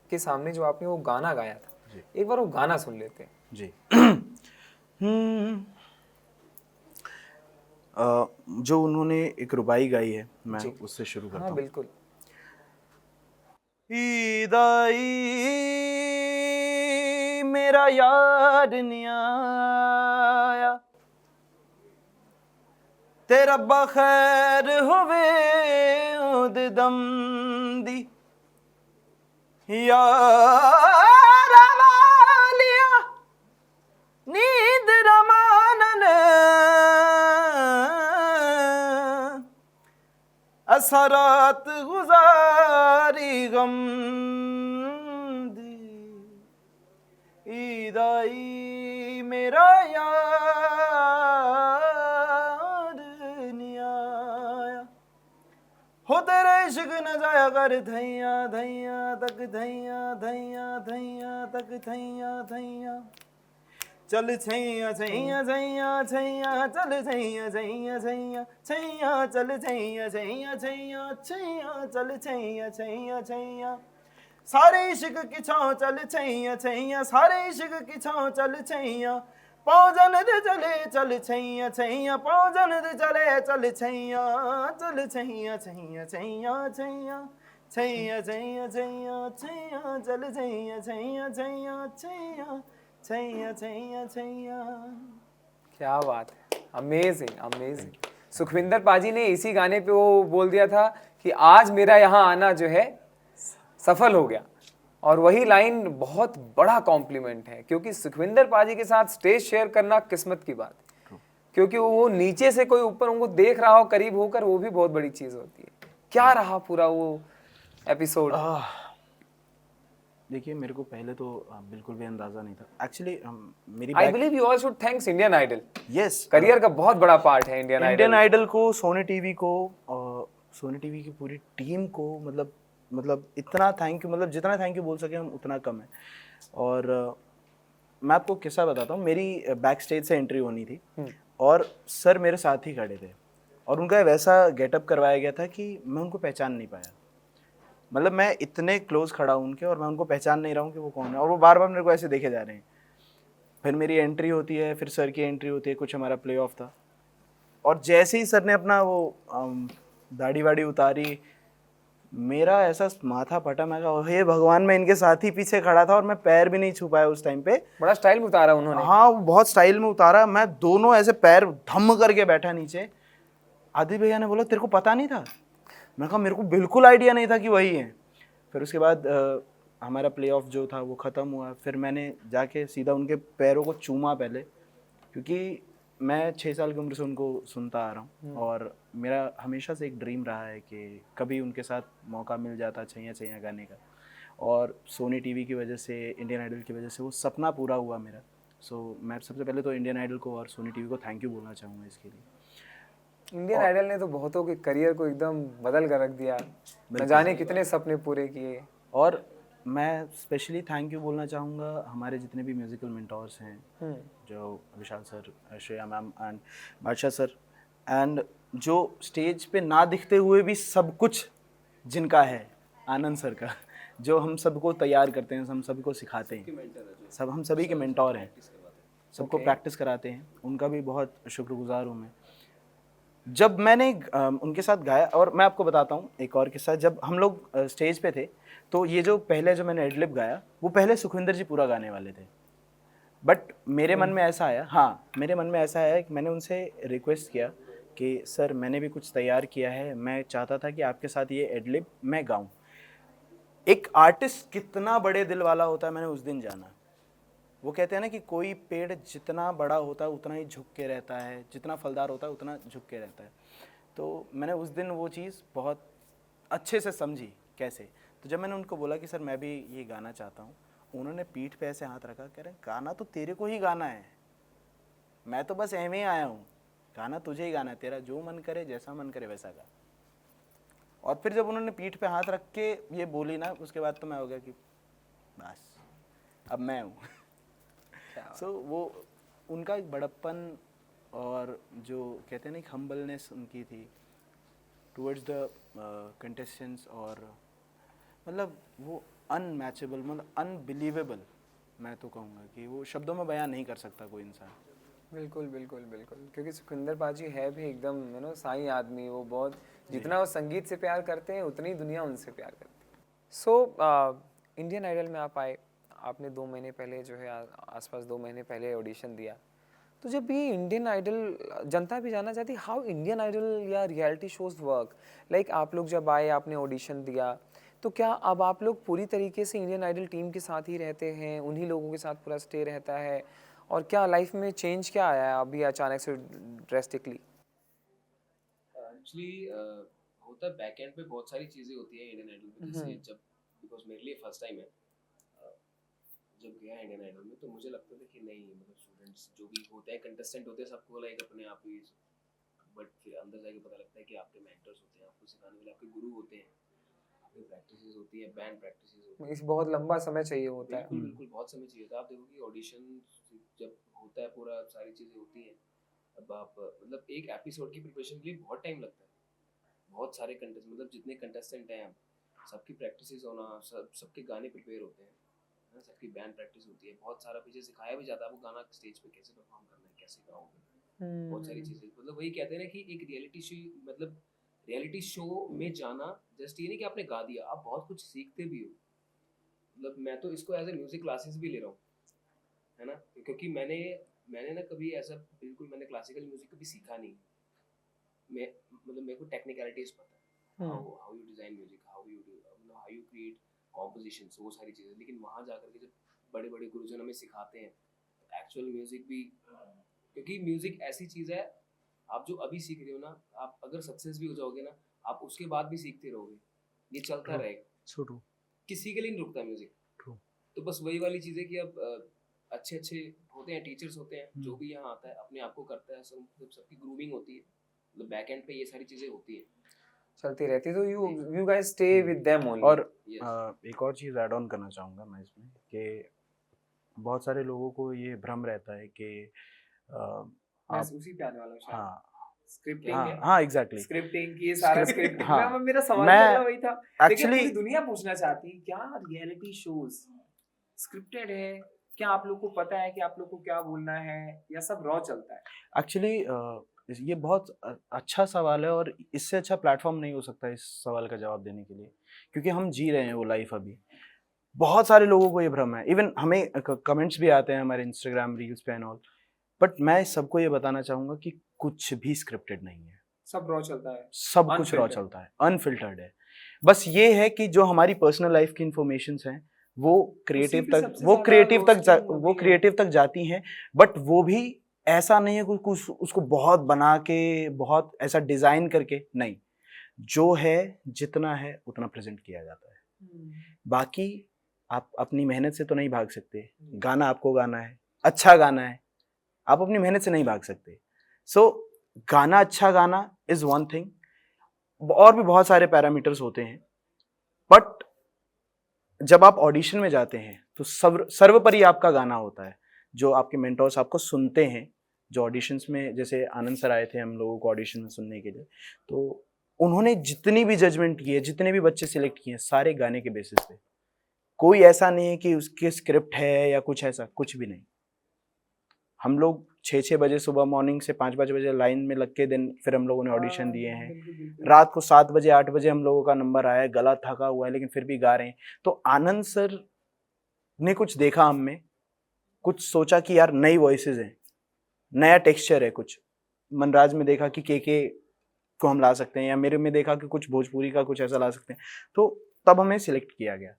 के सामने जो आपने वो गाना गाया था, एक बार वो गाना सुन लेते हैं। जी। जो उन्होंने एक रुबाई गाई है, मैं उससे शुरू करता हाँ हूँ। बिल्कुल। ईद आई मेरा यार नहीं आया, तेरा बखैर होवे उद दम दी, यार वालिया नींद रमानन असरात गुजारी गम दी, ईद आई मेरा यार नहीं आया, हो तेरे इश्क न जाया कर धैया धैया तक, धैया धैया धैया तक, धैया धैया चल छैया छैया छैया छैया, चल छैया छैया छैया छैया, चल छैया छैया छैया छैया, चल छैया छैया छैया, सारे इश्क की छाँव चल छैया छैया, सारे इश्क की छाँव चल छैया, पाँव जन दे चले चल छैया छैया, पाँव जन दे चले चल छैया, चल छैया छैया छैया छैया, छैया छैया छैया छैया, चल छैया छैया छैया छैया, छैया छैया छैया। क्या बात है, अमेजिंग अमेजिंग। सुखविंदर पाजी ने इसी गाने पे वो बोल दिया था कि आज मेरा यहाँ आना जो है सफल हो गया, और वही लाइन बहुत बड़ा कॉम्प्लीमेंट है, क्योंकि सुखविंदर पाजी के साथ स्टेज शेयर करना किस्मत की बात है, क्योंकि वो नीचे से कोई ऊपर उनको देख रहा हो करीब होकर, वो भी बहुत बड़ी चीज होती है। क्या रहा पूरा वो एपिसोड? देखिए मेरे को पहले तो बिल्कुल भी अंदाजा नहीं था एक्चुअली। मेरी I believe you all should thanks Indian Idol. Yes, career का बहुत बड़ा पार्ट है इंडियन इंडियन आइडल। आइडल को, सोनी टीवी को, सोनी टीवी की पूरी टीम को, मतलब इतना थैंक यू, मतलब जितना थैंक यू बोल सके हम उतना कम है। और मैं आपको किस्सा बताता हूँ। मेरी बैक स्टेज से एंट्री होनी थी और सर मेरे साथ ही खड़े थे और उनका वैसा गेटअप करवाया गया था कि मैं उनको पहचान नहीं पाया। मतलब मैं इतने क्लोज खड़ा हूँ उनके और मैं उनको पहचान नहीं रहा हूँ कि वो कौन है, और वो बार बार मेरे को ऐसे देखे जा रहे हैं। फिर मेरी एंट्री होती है, फिर सर की एंट्री होती है, कुछ हमारा प्ले ऑफ था, और जैसे ही सर ने अपना वो दाढ़ी वाड़ी उतारी, मेरा ऐसा माथा फटा। मैं कहा हे भगवान, मैं इनके साथ ही पीछे खड़ा था और मैं पैर भी नहीं छू पाया उस टाइम पे। बड़ा स्टाइल में उतारा उन्होंने। हाँ, वो बहुत स्टाइल में उतारा। मैं दोनों ऐसे पैर धम करके बैठा नीचे। आदि भैया ने बोला तेरे को पता नहीं था? मैं कहा मेरे को बिल्कुल आइडिया नहीं था कि वही है। फिर उसके बाद हमारा प्ले ऑफ जो था वो ख़त्म हुआ। फिर मैंने जाके सीधा उनके पैरों को चूमा पहले, क्योंकि मैं 6 साल की उम्र से उनको सुनता आ रहा हूँ और मेरा हमेशा से एक ड्रीम रहा है कि कभी उनके साथ मौका मिल जाता छैया छैया गाने का, और सोनी टीवी की वजह से, इंडियन आइडल की वजह से वो सपना पूरा हुआ मेरा। सो मैं सबसे पहले तो इंडियन आइडल को और सोनी टीवी को थैंक यू बोलना चाहूँगा इसके लिए। इंडियन आइडल ने तो बहुतों के करियर को एकदम बदल कर रख दिया, न जाने कितने सपने पूरे किए। और मैं स्पेशली थैंक यू बोलना चाहूँगा हमारे जितने भी म्यूज़िकल मेंटोर्स हैं, जो विशाल सर, श्रेया मैम एंड बादशाह सर, एंड जो स्टेज पे ना दिखते हुए भी सब कुछ जिनका है, आनंद सर का, जो हम सबको तैयार करते हैं, हम सबको सिखाते हैं, सब हम सभी के मेंटोर हैं, सबको प्रैक्टिस कराते हैं, उनका भी बहुत शुक्रगुजार हूँ मैं। जब मैंने उनके साथ गाया, और मैं आपको बताता हूँ एक और किस्सा। जब हम लोग स्टेज पे थे तो ये जो पहले जो मैंने एडलिप गाया वो पहले सुखविंदर जी पूरा गाने वाले थे, बट मेरे मन में ऐसा आया, हाँ मेरे मन में ऐसा आया कि मैंने उनसे रिक्वेस्ट किया कि सर मैंने भी कुछ तैयार किया है, मैं चाहता था कि आपके साथ ये एडलिब मैं गाऊं। एक आर्टिस्ट कितना बड़े दिल वाला होता है मैंने उस दिन जाना। वो कहते हैं ना कि कोई पेड़ जितना बड़ा होता है उतना ही झुक के रहता है, जितना फलदार होता है उतना झुक के रहता है। तो मैंने उस दिन वो चीज़ बहुत अच्छे से समझी कैसे। तो जब मैंने उनको बोला कि सर मैं भी ये गाना चाहता हूँ, उन्होंने पीठ पे ऐसे हाथ रखा, कह रहे गाना तो तेरे को ही गाना है, मैं तो बस ऐਵੇਂ ही आया हूँ, गाना तुझे ही गाना है, तेरा जो मन करे जैसा मन करे वैसा गा। और फिर जब उन्होंने पीठ पे हाथ रख के ये बोली ना, उसके बाद तो मैं हो गया कि बस अब मैं हूँ। सो वो उनका एक बड़प्पन और जो कहते हैं ना एक हम्बलनेस उनकी थी टुवर्ड्स द कंटेस्टेंट्स, और मतलब वो अनमैचेबल, मतलब अनबिलीवेबल मैं तो कहूँगा कि वो शब्दों में बयान नहीं कर सकता कोई इंसान। बिल्कुल बिल्कुल बिल्कुल, क्योंकि सुखविंदर पाजी है भी एकदम साईं आदमी। वो बहुत जितना वो संगीत से प्यार करते हैं उतनी दुनिया उनसे प्यार करती है। सो इंडियन आइडल में आप आए, आपने 2 महीने पहले जो है आसपास 2 महीने पहले ऑडिशन दिया। तो जब ये इंडियन आइडल, जनता भी जानना चाहती हाउ इंडियन आइडल या रियलिटी शोज वर्क, लाइक आप लोग जब आए आपने ऑडिशन दिया, तो क्या अब आप लोग पूरी तरीके से इंडियन आइडल टीम के साथ ही रहते हैं, उन्हीं लोगों के साथ पूरा स्टे रहता है, और क्या लाइफ में चेंज क्या आया है अभी अचानक से ड्रेस्टिकली? एक्चुअली होता है बैक एंड पे बहुत सारी चीज़ें होती है इंडियन आइडल में। जैसे जब बिकॉज मेरे लिए फर्स्ट टाइम है, जब गया इंडियन आइडल में तो मुझे लगता था कि नहीं, मतलब स्टूडेंट्स जो भी होते हैं, कंटेस्टेंट होते हैं, सबको लाइक अपने आप ही, बट फिर अंदर जाके पता लगता है कि आपके मेंटर्स होते हैं, आपको सिखाने वाले आपके गुरु होते हैं, आपकी प्रैक्टिसेस होती है, बैंड प्रैक्टिसेस होती है, इस बहुत लंबा समय चाहिए होता है। बिल्कुल बिल्कुल बहुत समय चाहिए था। आप देखो कि ऑडिशन जब होता है पूरा सारी चीज़ें होती हैं, अब आप मतलब एक एपिसोड की प्रिपरेशन के लिए बहुत टाइम लगता है। बहुत सारे कंटेस्ट, मतलब जितने कंटेस्टेंट हैं सबकी प्रैक्टिसेस होना, सबके गाने प्रिपेयर होते हैं ना, सबकी बैंड प्रैक्टिस होती है, बहुत सारा पीछे सिखाया भी जाता है, वो गाना स्टेज पे कैसे परफॉर्म करना है, कैसे गाओगे, बहुत सारी चीज़ें। मतलब वही कहते हैं ना कि एक रियलिटी शो, मतलब रियलिटी शो में जाना जस्ट ये नहीं कि आपने गा दिया, आप बहुत कुछ सीखते भी हो। मतलब मैं तो इसको एज ए म्यूजिक क्लासेस भी ले रहा हूँ, है ना, क्योंकि मैंने ना कभी ऐसा बिल्कुल मैंने क्लासिकल म्यूजिक कभी सीखा नहीं। मैं मतलब मेरे को टेक्निकलिटीज पता है, how you design music, how you create compositions, वो सारी चीज़ें। लेकिन वहाँ जाकर के जब बड़े बड़े गुरुजन हमें सिखाते हैं एक्चुअल म्यूजिक भी, क्योंकि म्यूजिक ऐसी चीज़ है, आप जो अभी सीख रहे हो ना, आप अगर सक्सेस भी हो जाओगे ना, आप उसके बाद भी सीखते रहोगे, ये चलता रहेगा, सो ट्रू, किसी के लिए नहीं रुकता म्यूजिक। ट्रू। तो बस वही वाली चीज़ है कि अब अच्छे अच्छे होते हैं टीचर्स होते हैं, जो भी यहाँ आता है अपने आप को करता है, सबकी ग्रूमिंग होती है, मतलब बैक एंड पे ये सारी चीज़ें होती है, चलती रहती। तो you guys stay with them only. और Yes. एक और चीज़ ऐड ऑन करना चाहूँगा मैं इसमें कि बहुत सारे लोगों को ये भ्रम रहता है कि मैं आप, उसी पे आने वाला हूँ शायद। हाँ स्क्रिप्टिंग हाँ है, हाँ एग्जैक्टली, स्क्रिप्टिंग की ये सारा Script- स्क्रिप्टिंग। हाँ, मेरा सवाल मैं पहला वही था। देखिए actually- पूरी दुनिया पूछना चाहती है क्या रियलिटी शोज स्क्रिप्टेड है, क्या आप लोग को पता है कि आप लोग को क्या बोलना है, या सब रॉ चलता है? एक्चुअली ये बहुत अच्छा सवाल है, और इससे अच्छा प्लेटफॉर्म नहीं हो सकता इस सवाल का जवाब देने के लिए, क्योंकि हम जी रहे हैं वो लाइफ अभी। बहुत सारे लोगों को ये भ्रम है, इवन हमें कमेंट्स भी आते हैं हमारे इंस्टाग्राम रील्स पे एंड ऑल, बट मैं सबको ये बताना चाहूँगा कि कुछ भी स्क्रिप्टेड नहीं है, सब रॉ चलता है, सब कुछ रॉ Unfiltered. चलता है, अनफिल्टर्ड है। बस ये है कि जो हमारी पर्सनल लाइफ की इंफॉर्मेशंस हैं वो क्रिएटिव पे तक सबसे वो ज्यादा क्रिएटिव तक roasting होती वो है। क्रिएटिव तक जाती हैं, बट वो भी ऐसा नहीं है कुछ उसको बहुत बना के, बहुत ऐसा डिजाइन करके नहीं, जो है जितना है उतना प्रेजेंट किया जाता है। बाकी आप अपनी मेहनत से तो नहीं भाग सकते, गाना आपको गाना है, अच्छा गाना है, आप अपनी मेहनत से नहीं भाग सकते। सो गाना अच्छा गाना इज वन थिंग, और भी बहुत सारे पैरामीटर्स होते हैं, बट जब आप ऑडिशन में जाते हैं तो सर्वोपरि आपका गाना होता है। जो आपके मेंटर्स आपको सुनते हैं, जो ऑडिशंस में, जैसे आनंद सर आए थे हम लोगों को ऑडिशन में सुनने के लिए, तो उन्होंने जितनी भी जजमेंट की है, जितने भी बच्चे सिलेक्ट किए हैं, सारे गाने के बेसिस पे। कोई ऐसा नहीं है कि उसके स्क्रिप्ट है या कुछ ऐसा, कुछ भी नहीं। हम लोग 6 बजे सुबह मॉर्निंग से 5 बजे लाइन में लग के दिन फिर हम लोगों ने ऑडिशन दिए हैं। बिल्कुल, बिल्कुल। रात को 7 बजे 8 बजे हम लोगों का नंबर आया है, गला थका हुआ है लेकिन फिर भी गा रहे हैं। तो आनंद सर ने कुछ देखा हम में, कुछ सोचा कि यार नई वॉइसेस हैं, नया टेक्सचर है कुछ, मनराज में देखा कि के को हम ला सकते हैं, या मेरे में देखा कि कुछ भोजपुरी का कुछ ऐसा ला सकते हैं, तो तब हमें सिलेक्ट किया गया।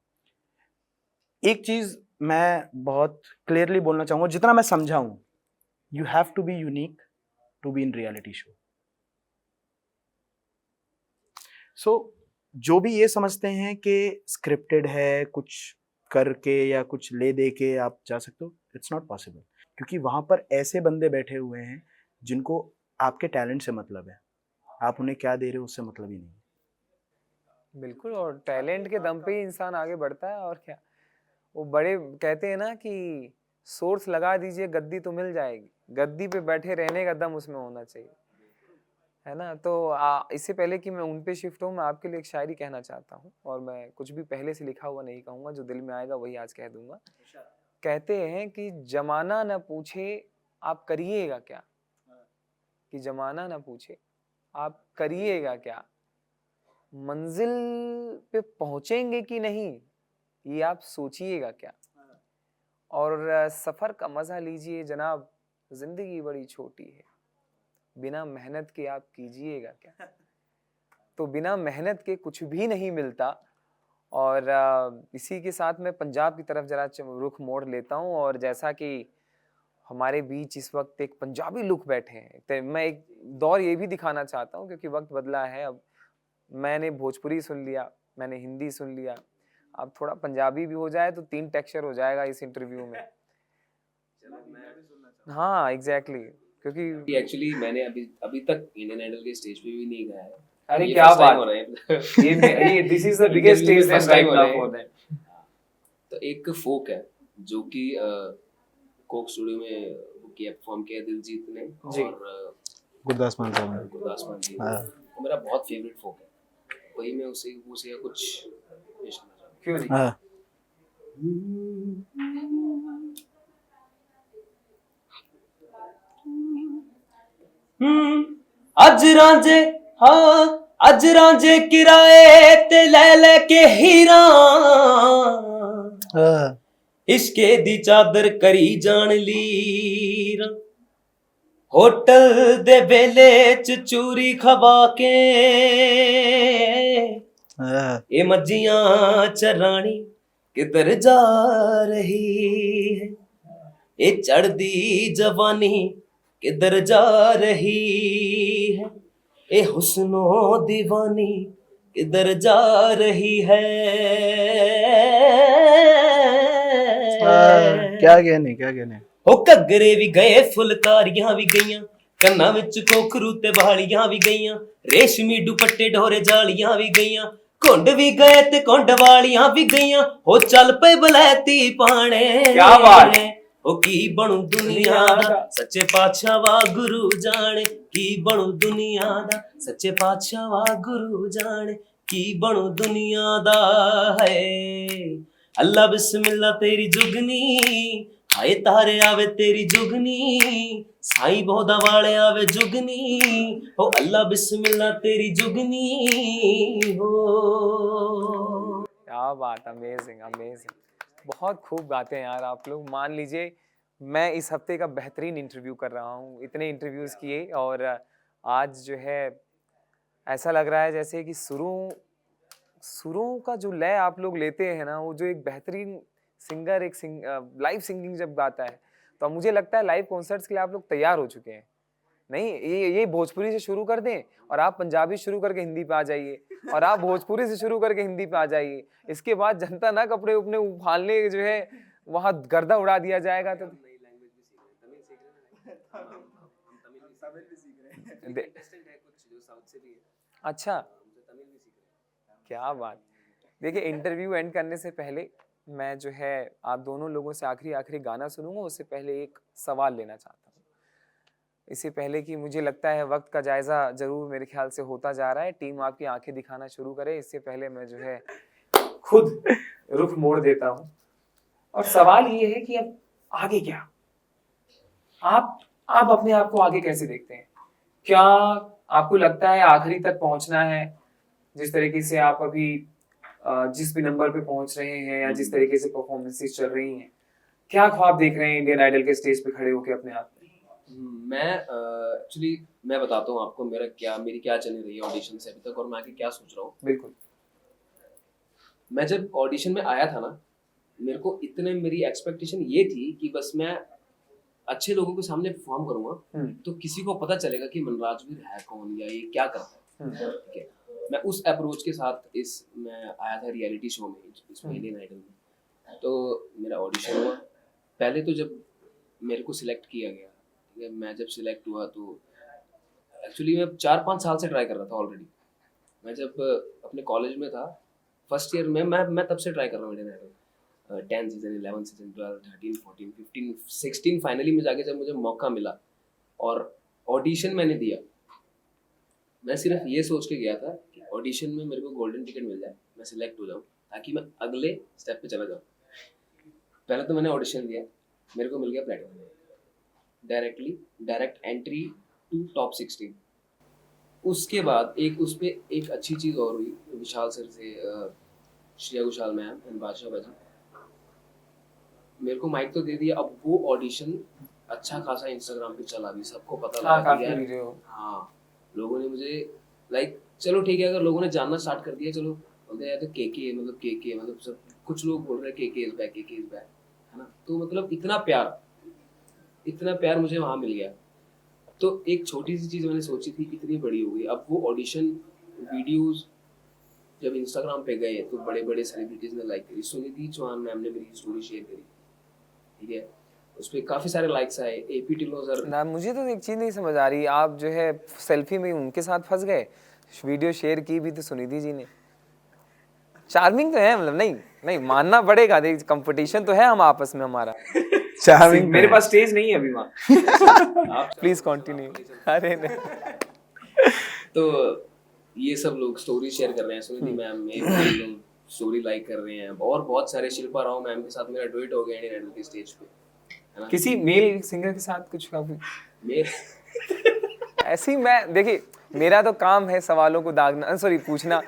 एक चीज मैं बहुत क्लियरली बोलना चाहूंगा, जितना मैं समझा हूं, you have to be unique to be in reality show. So जो भी ये समझते हैं कि स्क्रिप्टेड है, कुछ करके या कुछ ले दे के आप जा सकते हो, इट्स नॉट पॉसिबल, क्योंकि वहां पर ऐसे बंदे बैठे हुए हैं जिनको आपके टैलेंट से मतलब है, आप उन्हें क्या दे रहे हो उससे मतलब ही नहीं। बिल्कुल, और टैलेंट के दम पे ही इंसान आगे बढ़ता है, और क्या। वो बड़े कहते हैं ना कि सोर्स लगा दीजिए, गद्दी तो मिल जाएगी। गद्दी पे बैठे रहने का दम उसमें होना चाहिए, है ना। तो इससे पहले कि मैं उन पे शिफ्ट हूँ, मैं आपके लिए एक शायरी कहना चाहता हूँ, और मैं कुछ भी पहले से लिखा हुआ नहीं कहूँगा, जो दिल में आएगा वही आज कह दूंगा। कहते हैं कि जमाना न पूछे आप करिएगा क्या, कि जमाना न पूछे आप करिएगा क्या, मंजिल पे पहुंचेंगे कि नहीं ये आप सोचिएगा क्या, और सफर का मजा लीजिए जनाब, जिंदगी बड़ी छोटी है, बिना मेहनत के आप कीजिएगा क्या। तो बिना मेहनत के कुछ भी नहीं मिलता। और इसी के साथ मैं पंजाब की तरफ जरा रुख मोड़ लेता हूँ, और जैसा कि हमारे बीच इस वक्त एक पंजाबी लुक बैठे हैं, तो मैं एक दौर ये भी दिखाना चाहता हूँ, क्योंकि वक्त बदला है। अब मैंने भोजपुरी सुन लिया, मैंने हिंदी सुन लिया, अब थोड़ा पंजाबी भी हो जाए तो 3 टेक्सचर हो जाएगा इस इंटरव्यू में। हाँ एग्जैक्टली, क्योंकि एक्चुअली मैंने अभी तक इंडियन आइडल के स्टेज पे भी नहीं गया है। अरे ये क्या first time बात हो रहा है। ये this is the biggest Interview में स्टेज first time हो रहा है। For that. तो एक फोक है जो कि कोक स्टूडियो में किया, परफॉर्म किया दिलजीत ने जी। और गुरदास मान साहब। गुरदास मान जी। हाँ। वो मेरा बहुत फेवरेट फोक है, वही मैं उसे कुछ पेश करना चाहता हूँ। क्यों नहीं? हाँ। अज रांझे हाँ अज रांझे किराए ते ले के हीरा, इश्के दी चादर करी जान लीर, होटल दे बेले च चूरी खवा के ये मज्जियां चरानी किधर जा रही है, ये चढ़दी जवानी किधर जा रही है, ये हुस्नो दीवानी किधर जा रही है। क्या कहने हो घग्गरे भी गए, फुलकारियां भी गईयां, कन्ना विच कोखरू ते बालियां भी गईयां, रेशमी दुपट्टे ढोरे जालियां भी गईयां, कुंड भी गए ते कुंड वालियां भी गईयां, हो चल पे बलैती पाने। क्या बात है। ओ की बनू दुनिया दा सच्चे पातशाह वागुरू जाने, की बनू दुनिया दा सच्चे पातशाह वागुरू जाने, की बनू दुनिया दा है। अल्लाह बिस्मिल्लाह तेरी जुगनी, हाय तारे आवे तेरी जुगनी, साईं बोदा वाले आवे जुगनी, हो अल्लाह बिस्मिल्लाह तेरी जुगनी हो। क्या बात, अमेजिंग अमेजिंग, बहुत खूब गाते हैं यार आप लोग। मान लीजिए मैं इस हफ्ते का बेहतरीन इंटरव्यू कर रहा हूँ, इतने इंटरव्यूज़ किए, और आज जो है ऐसा लग रहा है जैसे कि सुरों का जो लय आप लोग लेते हैं ना, वो जो एक बेहतरीन सिंगर एक लाइव सिंगिंग जब गाता है, तो मुझे लगता है लाइव कॉन्सर्ट्स के लिए आप लोग तैयार हो चुके हैं। नहीं, ये भोजपुरी से शुरू कर दें, और आप पंजाबी शुरू करके हिंदी पे आ जाइए, और आप भोजपुरी से शुरू करके हिंदी पे आ जाइए। इसके बाद जनता ना कपड़े अपने उफालने जो है वहाँ गर्दा उड़ा दिया जाएगा। तो अच्छा, क्या बात। देखिए, इंटरव्यू एंड करने से पहले मैं जो है आप दोनों लोगों से आखिरी गाना सुनूंगा, उससे पहले एक सवाल लेना चाहता हूँ। इससे पहले कि मुझे लगता है वक्त का जायजा जरूर मेरे ख्याल से होता जा रहा है, टीम आपकी आंखें दिखाना शुरू करे, इससे पहले मैं जो है खुद रुख मोड़ देता हूँ। और सवाल ये है कि अब आगे क्या? आप अपने आप को आगे कैसे देखते हैं? क्या आपको लगता है आखिरी तक पहुंचना है, जिस तरीके से आप अभी जिस भी नंबर पे पहुंच रहे हैं, या जिस तरीके से परफॉर्मेंसेस चल रही हैं, क्या ख्वाब देख रहे हैं इंडियन आइडल के स्टेज पे खड़े होकर अपने आप में? मैं एक्चुअली मैं बताता हूँ आपको मेरी क्या चल रही है ऑडिशन से अभी तक और मैं आगे क्या सोच रहा हूँ। बिल्कुल। मैं जब ऑडिशन में आया था ना, मेरी एक्सपेक्टेशन ये थी कि बस मैं अच्छे लोगों के सामने परफॉर्म करूंगा तो किसी को पता चलेगा कि मनराजवीर है कौन या ये क्या करता है। ठीक है, मैं उस अप्रोच के साथ मैं आया था रियलिटी शो में, इसमें इंडियन आइडल में। तो मेरा ऑडिशन हुआ। पहले तो जब मेरे को सिलेक्ट किया गया, ठीक है, मैं जब सिलेक्ट हुआ तो एक्चुअली मैं 4-5 साल से ट्राई कर रहा था ऑलरेडी। मैं जब अपने कॉलेज में था फर्स्ट ईयर में, मैं तब से ट्राई कर रहा हूँ Indian Idol. 10 season, 11 season, 12, 13, 14, 15, 16 finally में जाके जब मुझे मौका मिला और ऑडिशन मैंने दिया, मैं सिर्फ ये सोच के गया था कि ऑडिशन में मेरे को गोल्डन टिकट मिल जाए, मैं सिलेक्ट हो जाऊँ ताकि मैं अगले स्टेप पे चला जाऊँ। पहले तो मैंने ऑडिशन दिया, मेरे को मिल गया platinum, direct entry to top 16। उसके बाद उस पे एक अच्छी चीज़ और हुई, विशाल सर से, श्रेया घोषाल मैम एंड बादशाह भाजी, मेरे को माइक तो दे दिया। अब वो ऑडिशन अच्छा खासा इंस्टाग्राम पे चला भी, सबको पता लगा काफी कि यार, वीडियो। हाँ, लोगों ने मुझे चलो ठीक है, अगर लोगों ने जानना स्टार्ट कर दिया, चलो बोलते हैं तो केके मतलब सब कुछ लोग बोल रहे हैं केके इज बैक, है ना। तो मतलब इतना प्यार मुझे वहां मिल गया। तो एक छोटी सी चीज मैंने सोची थी, इतनी बड़ी हो गई। अब वो ऑडिशन वीडियोस जब इंस्टाग्राम पे गए तो बड़े बड़े सेलिब्रिटीज ने लाइक करी। सुनिधि चौहान मैम ने मेरी स्टोरी शेयर करी, ठीक है, उस पर काफी सारे लाइक्स आए। एपी टिल्लो सर, ना मुझे तो एक चीज नहीं समझ आ रही, आप जो है सेल्फी में उनके साथ फंस गए, वीडियो शेयर की भी तो सुनिधि जी ने। चार्मिंग तो है, मतलब नहीं नहीं मानना पड़ेगा, देख कंपटीशन तो है हम आपस में हमारा। चार्मिंग मेरे पास स्टेज नहीं है अभी वहाँ। Please continue. अरे नहीं, तो ये सब लोग स्टोरी शेयर कर रहे हैं, सुनिधि मैम, एपी लोग स्टोरी लाइक कर रहे हैं, और बहुत सारे, शिल्पा राव मैम के साथ मेरा डुएट हो गया इंडियन आइडल की स्टेज पे, है ना। किसी मेल सिंगर के साथ कुछ काफी मेरे ऐसी, मैं देखिए मेरा तो काम है सवालों को दागना, सॉरी पूछना,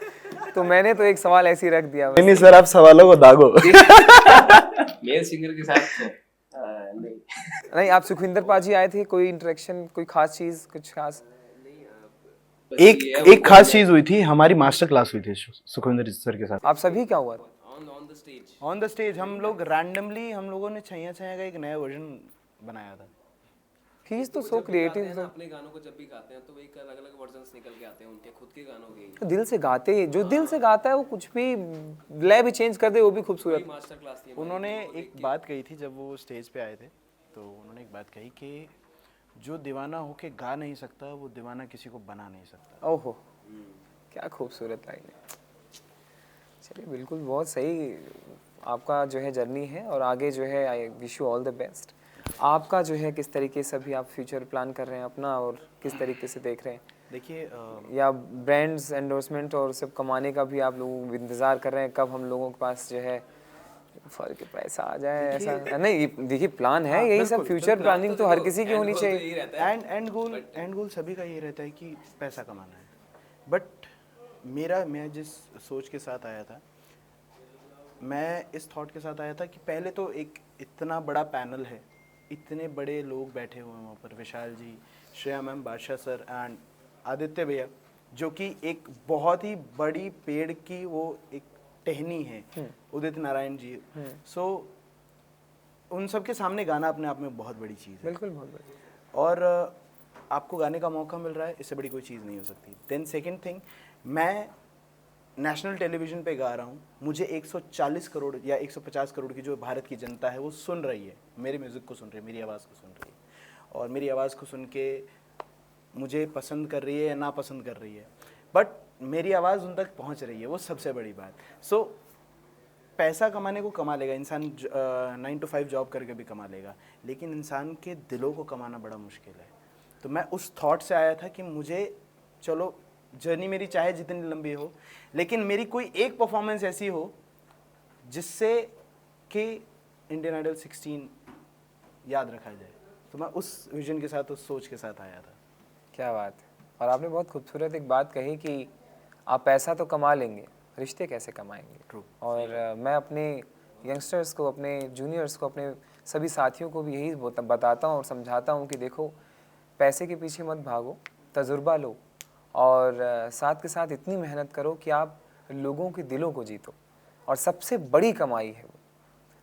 तो मैंने तो एक सवाल ऐसे ही रख दिया बस। नहीं सर, आप सवालों को दागो। मेल सिंगर के साथ तो नहीं। नहीं, आप सुखविंदर पाजी आए थे, कोई इंटरेक्शन, कोई खास चीज, कुछ खास? बस ये है, एक वो खास चीज हुई थी, हमारी मास्टर क्लास हुई थी सुखविंदर सर के साथ। आप सभी क्या हुआ था? ऑन द स्टेज हम लोग रैंडमली हम लोगों ने छैया छैया का एक नया वर्जन बनाया था। ही इज तो सो क्रिएटिव। अपने गानों को जब भी गाते हैं तो एक अलग अलग वर्जन्स निकल के आते हैं उनके खुद के गानों के। तो दिल से गाते, जो दिल से गाता है वो कुछ भी लय भी चेंज कर दे वो भी खूबसूरत। मास्टर क्लास थी। उन्होंने एक बात कही थी जब वो स्टेज पे आए थे, तो उन्होंने एक बात कही कि जो दीवाना होके गा नहीं सकता वो दीवाना किसी को बना नहीं सकता। ओहो, क्या खूबसूरत लाइन है। चलिए बिल्कुल, बहुत सही आपका जो है जर्नी है, और आगे जो है I wish you all the best. आपका जो है किस तरीके से अभी आप फ्यूचर प्लान कर रहे हैं अपना, और किस तरीके से देख रहे हैं? देखिए, या ब्रांड्स एंडोर्समेंट और सब कमाने का भी आप लोग इंतज़ार कर रहे हैं, कब हम लोगों के पास जो है फल के पैसा आ जाए? ऐसा नहीं, देखिए प्लान है, यही सब फ्यूचर प्लानिंग तो हर किसी की होनी चाहिए। एंड गोल सभी का ये रहता है कि पैसा कमाना है। बट मैं जिस सोच के साथ आया था, मैं इस थॉट के साथ आया था कि पहले तो एक इतना बड़ा पैनल है, इतने बड़े लोग बैठे हुए हैं वहाँ पर, विशाल जी, श्रेया मैम, बादशाह सर एंड आदित्य भैया, जो कि एक बहुत ही बड़ी पेड़ की वो एक टहनी है, उदित नारायण जी। सो उन सब के सामने गाना अपने आप में बहुत बड़ी चीज़ है। बिल्कुल, बहुत बढ़िया। और आपको गाने का मौका मिल रहा है, इससे बड़ी कोई चीज़ नहीं हो सकती। देन सेकंड थिंग, मैं नेशनल टेलीविज़न पे गा रहा हूँ, मुझे 140 करोड़ या 150 करोड़ की जो भारत की जनता है वो सुन रही है, मेरे म्यूज़िक को सुन रही है, मेरी आवाज़ को सुन रही है, और मेरी आवाज़ को सुन के मुझे पसंद कर रही है या ना पसंद कर रही है, बट मेरी आवाज़ उन तक पहुँच रही है, वो सबसे बड़ी बात। सो पैसा कमाने को कमा लेगा इंसान, 9 to 5 जॉब करके भी कमा लेगा, लेकिन इंसान के दिलों को कमाना बड़ा मुश्किल है। तो मैं उस थॉट से आया था कि मुझे, चलो जर्नी मेरी चाहे जितनी लंबी हो, लेकिन मेरी कोई एक परफॉर्मेंस ऐसी हो जिससे कि इंडियन आइडल 16 याद रखा जाए। तो मैं उस विजन के साथ, उस सोच के साथ आया था। क्या बात है। और आपने बहुत खूबसूरत एक बात कही कि आप पैसा तो कमा लेंगे, रिश्ते कैसे कमाएंगे। True. और मैं अपने यंगस्टर्स को, अपने जूनियर्स को, अपने सभी साथियों को भी यही बताता हूँ और समझाता हूँ कि देखो, पैसे के पीछे मत भागो, तजुर्बा लो और साथ के साथ इतनी मेहनत करो कि आप लोगों के दिलों को जीतो। और सबसे बड़ी कमाई है वो।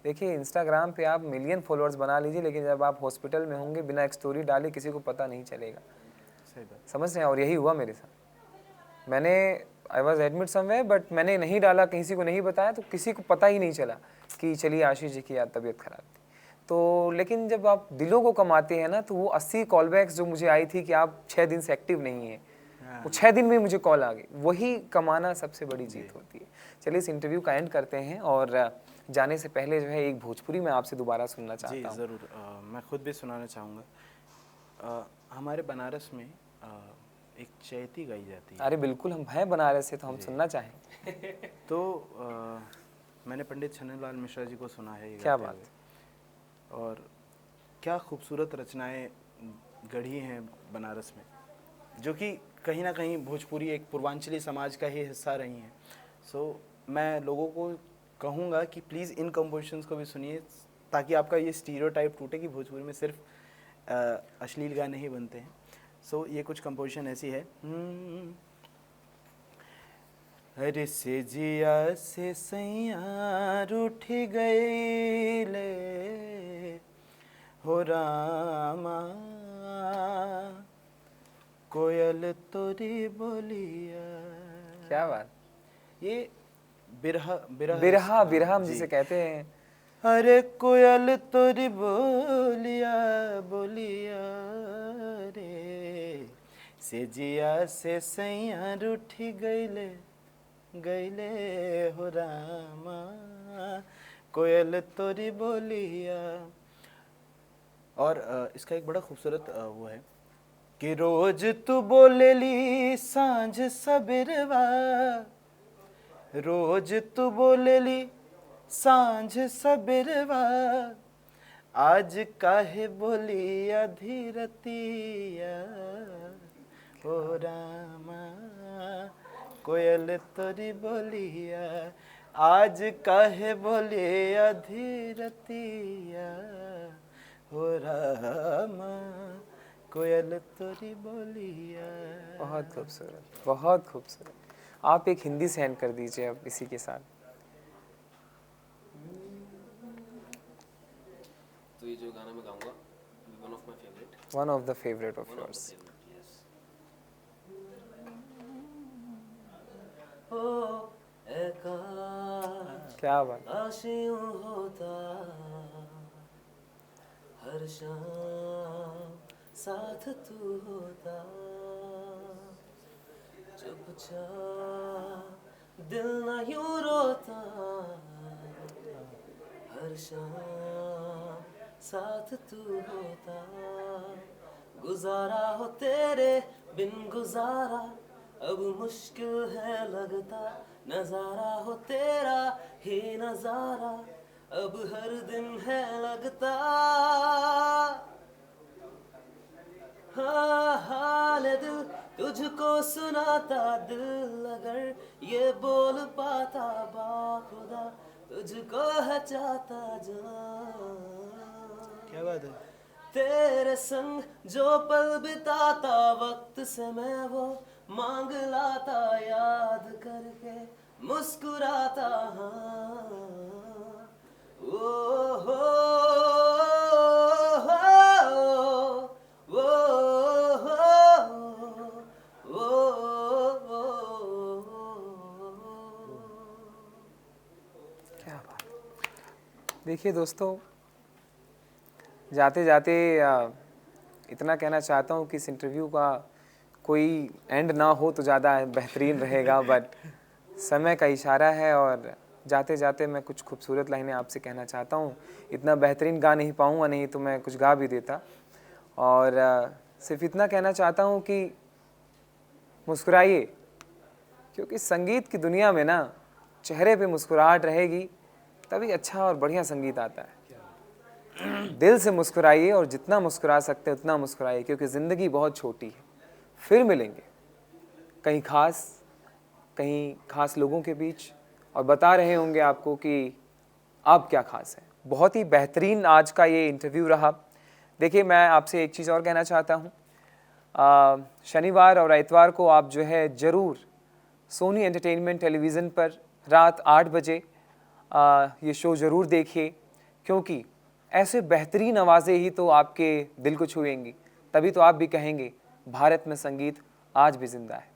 देखिए इंस्टाग्राम पे आप मिलियन फॉलोअर्स बना लीजिए, लेकिन जब आप हॉस्पिटल में होंगे बिना एक स्टोरी डाले किसी को पता नहीं चलेगा। सही बात। समझ रहे हैं? और यही हुआ मेरे साथ। मैंने I was admit somewhere, but मैंने नहीं डाला, किसी को नहीं बताया, तो किसी को पता ही नहीं चला कि चलिए आशीष जी की यार तबीयत खराब थी। तो लेकिन जब आप दिलों को कमाते हैं ना, तो वो 80 कॉलबैक्स जो मुझे आई थी कि आप 6 दिन से एक्टिव नहीं है, वो 6 दिन में मुझे कॉल आ गई। वही कमाना सबसे बड़ी जीत होती है। चलिए इस इंटरव्यू का एंड करते हैं, और जाने से पहले जो है एक भोजपुरी मैं आपसे दोबारा सुनना जी चाहता हूँ। ज़रूर। मैं खुद भी सुनाना चाहूँगा। हमारे बनारस में एक चैती गाई जाती है। अरे बिल्कुल, हम हैं बनारस से, तो हम सुनना चाहें। तो मैंने पंडित छन्नूलाल मिश्रा जी को सुना है ये क्या गाते बात हुए। और क्या खूबसूरत रचनाएं गढ़ी हैं बनारस में, जो कि कहीं ना कहीं भोजपुरी एक पूर्वांचली समाज का ही हिस्सा रही हैं। सो मैं लोगों को कहूँगा कि प्लीज़ इन कंपोजिशंस को भी सुनिए, ताकि आपका ये स्टीरियोटाइप टूटे कि भोजपुरी में सिर्फ अश्लील गाने ही बनते हैं। सो ये कुछ कंपोजिशन ऐसी है। अरे से जिया से सैया रूठ गए ले हो रामा, कोयल तोरी बोलिया। क्या बात। ये बिरहा बिरहा बिरहा, बिरहा हम जी। जिसे कहते हैं। अरे कोयल तोरी बोलिया बोलिया रे, से जिया से सैया रूठी गईले गईले हो रामा, कोयल तोरी बोलिया। और इसका एक बड़ा खूबसूरत वो है कि रोज तू बोलेली सांझ सबेरवा, रोज तू बोलेली सांझ सबेरवा, आज काहे बोलिया धीरतिया हो रामा, कोयल तोरी बोलिया, आज काहे बोलिया धीरतिया हो रामा, कोयल तोरी बोलिया। बहुत खूबसूरत, बहुत खूबसूरत। आप एक हिंदी से एंड कर दीजिए अब इसी के साथ। तो ये जो गाना मैं गाऊंगा, one of my favourite, one of the favourite of yours. क्या बात। आशियों होता हर शाम साथ तू होता, चुपचाप दिल न यूं रोता, हर शाम साथ तू होता, गुजारा हो तेरे बिन गुजारा अब मुश्किल है लगता, नजारा हो तेरा ही नजारा अब हर दिन है लगता, हाँ हाल दिल तुझको सुनाता, दिल अगर ये बोल पाता बाखुदा तुझको है चाहता जान। क्या बात है। तेरे संग जो पल बिताता वक्त से मैं वो मांग लाता, याद करके मुस्कुराता, हाँ ओ हो क्या बात। देखिए दोस्तों, जाते जाते इतना कहना चाहता हूँ कि इस इंटरव्यू का कोई एंड ना हो तो ज़्यादा बेहतरीन रहेगा, बट समय का इशारा है। और जाते जाते मैं कुछ खूबसूरत लाइनें आपसे कहना चाहता हूँ। इतना बेहतरीन गा नहीं पाऊँगा, नहीं तो मैं कुछ गा भी देता। और सिर्फ इतना कहना चाहता हूँ कि मुस्कुराइए, क्योंकि संगीत की दुनिया में ना चेहरे पे मुस्कुराहट रहेगी तभी अच्छा और बढ़िया संगीत आता है। दिल से मुस्कुराइए, और जितना मुस्कुरा सकते हैं उतना मुस्कुराइए, क्योंकि ज़िंदगी बहुत छोटी है। फिर मिलेंगे कहीं खास लोगों के बीच, और बता रहे होंगे आपको कि आप क्या खास हैं। बहुत ही बेहतरीन आज का ये इंटरव्यू रहा। देखिए मैं आपसे एक चीज़ और कहना चाहता हूँ शनिवार और इतवार को आप जो है ज़रूर सोनी एंटरटेनमेंट टेलीविज़न पर रात 8 बजे ये शो ज़रूर देखिए, क्योंकि ऐसे बेहतरीन आवाज़ें ही तो आपके दिल को छुएंगी, तभी तो आप भी कहेंगे भारत में संगीत आज भी ज़िंदा है।